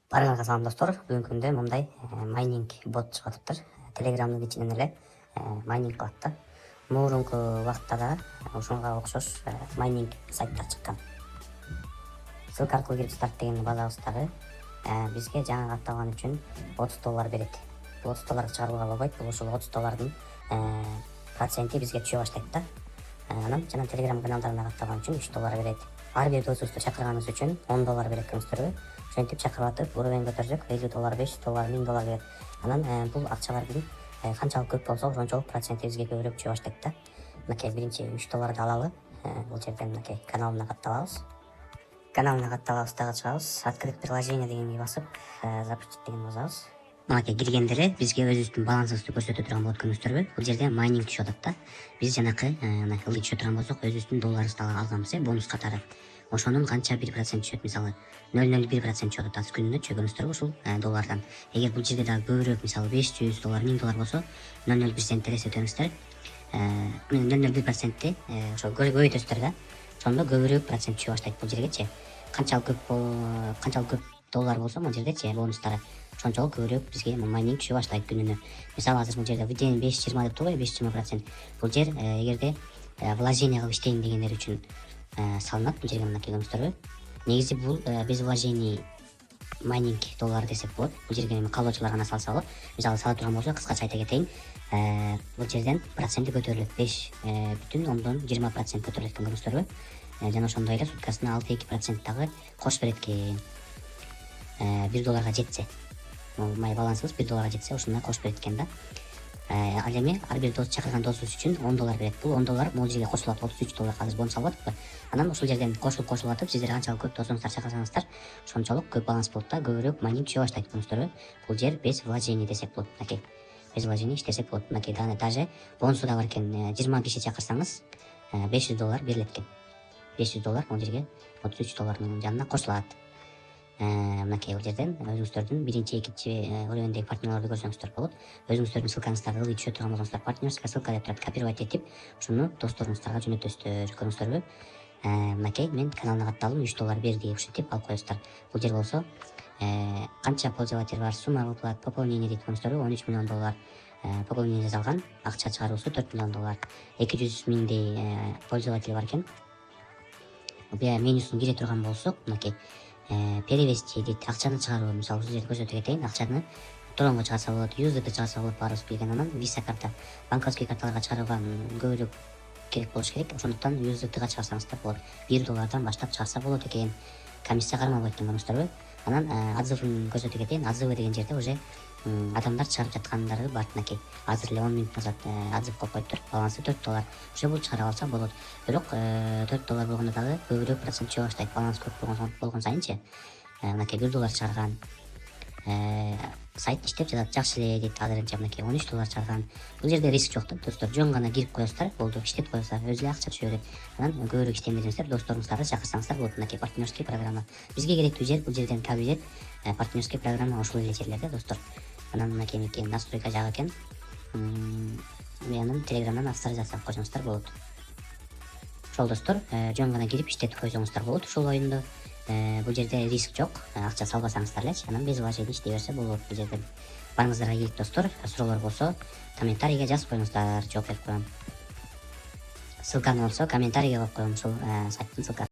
Баарыңарга салам достор. Бүгүнкү күндө мындай майнинг бот чыгып атыптыр. Телеграмдын ичинен эле майнинг кылат да. Мурунку убакытта да ушунга окшош майнинг сайттар чыккан. Ссылка аркылуу кирип старт деген базабыздагы бизге жаңы катталган үчүн $30 берет. Бул $30 чыгарууга болбойт. Бул ушул $30 проценти бизге түшө баштайт да. Анан жана Telegram каналдарына катталган үчүн $3 берет. Ар бир досубузду чакырганыбыз үчүн $10 берет көрүңүздөрбү. Ошентип чакырып атып, уровень көтөрсөк $50, $500, $1000 берет. Анан бул акчалардын канчалык көп болсо, ошончолук проценти бизге көбүрөөк түшө баштайт да. Мынакей биринчи $3 алалы. Бул жерден мынакей каналына катталабыз. Каналына катталабыз, дагы чыгабыз. Открыть приложение дегенге басып, запустить деген басабыз. Мынакей киргендере бизге өзүбүздүн балансыбызды көрсөтө турган болот көрүңүздөрбү. Бул жерде майнинг түшүп атат да. Биз жанакы ылдый түшө турган болсок, өзүбүздүн долларыбызды алганбыз, бонус катары. Ошонун канча 1% түшөт, мисалы 0,01% түшүп атат күнүнө көрүңүздөрбү ушул доллардан. Эгер бул жерде дагы көбүрөөк, мисалы $500, $1000 болсо 0,01 эсептеңиздер. 0,01%ти ошо көбөйтөсүздөр да. Ошондо көбүрөөк процент түшө баштайт бул жергечи. Канчалык көп доллар болсо бул жердечи бонустары ошончолук көбүрөөк бизге майнинг түшө баштайт күнүнө. Мисалы азыр бул жерде в день 5-20 деп турбайбы, 5-20%. Бул жер эгерде вложение кылып иштейм дегендер үчүн салынат. Бул жерге мынакей көрүңүздөрбү. Негизи бул без вложений майнинг доллар десек болот. Бул жерге каалоочулар гана салса болот. Мисалы сала турган болсо, кыскача айта кетейин. Бул жерден проценти көтөрүлөт. 5,20% көтөрүлөт экен көрүңүздөрбү. Жана ошондой эле суткасына 6-2% дагы кош берет экен. $1 жетсе. Май балансыбыз $1 жетсе, ушундай кош берет экен да. Ал эми ар бир дос чакырган досубуз үчүн $10 берет. Бул $10 бул жерге кошулат, $33 азыр бонус алып атпы. Анан ушул жерден кошулуп атып, сиздер канчалык көп досуңуздар чакырсаңыздар, ошончолук көп баланс болот да, көбүрөөк майнинг түшө баштайт көрүңүздөрбү. Бул жер без вложений десек болот. Мынакей. Без вложений иштесек болот. Мынакей даже бонусу да бар экен. 20 киши чакырсаңыз $500 берилет экен. $500 бул жерге $33 жанына кошулат. Мынакей бул жерден өзүңүздөрдүн биринчи, экинчи уровендеги партнерлорду көрсөңүздөр болот. Өзүңүздөрдүн ссылкаңыздарды ылдый түшө турган болсоңуздар, партнерская ссылка деп турат, копировать этип, ушуну досторуңуздарга жөнөтөсүздөр көрүңүздөрбү. Мынакей мен каналына катталдым, $3 берди, ушинтип алып коесуздар. Бул жер болсо канча пользователь бар, сумма выплат, пополнение дейт көрүңүздөрбү, $13 миллион. Пополнение жасалган, акча чыгаруусу $4 миллион. 200 миңдей пользователь бар экен. Буга менюсун кире турган болсок, мынакей перевести дейт, акчаны чыгаруу, мисалы ушул жерде көрсөтө кетейин, акчаны торонго чыгарса болот, USDT чыгарса болот, баарыбыз билген. Анан виза карта, банковский карталарга чыгарууга көбүрөөк керек болуш керек. Ошондуктан USDT чыгарсаңыздар болот. $1 баштап чыгарса болот экен. Комиссия кармалбайт экен көрүңүздөрбү. Анан отзывын көрсөтө кетейин. Отзывы деген жерде уже адамдар чыгарып жаткандары бар. Мынакей азыр эле 10 мүнөт назад отзыв коюп коюптур. Балансы $4. Уже бул чыгара алса болот. Бирок $4 болгондо дагы көбүрөөк процент түшө баштайт. Баланс көп болгон сайынчы. Мынакей $1 чыгарган сайт иштеп жатат, жакшы эле дейт. Азырынча мынакей $13 чыгарган. Бул жерде риск жок да, достор. Жөн гана кирип коесуздар, болду, иштеп коесуздар, өзү эле акча түшө берет. Анан көбүрөөк иштейм десеңиздер, досторуңуздарды чакырсаңыздар болот. Мынакей партнерский программа. Бизге керектүү жер бул жерден кабинет, партнерский программа ушул эле жерлерде, достор. Анан мынакей настройка жагы экен. Менин Telegram'дан авторизация кылып койсоңуздар болот. Ошол достор, жөн гана кирип иштетип койсоңуздар болот ушул оюнду. Бул жерде риск жок, акча салбасаңыздар элечи, анан без вложений иштей берсе болот бул жерден. Барыңыздарга ийгилик достор. Суроолор болсо комментарийге жазып коюңуздар, жооп берип коем. Ссылканы болсо комментарийге коюп коем, ушул сайттын ссылкасы.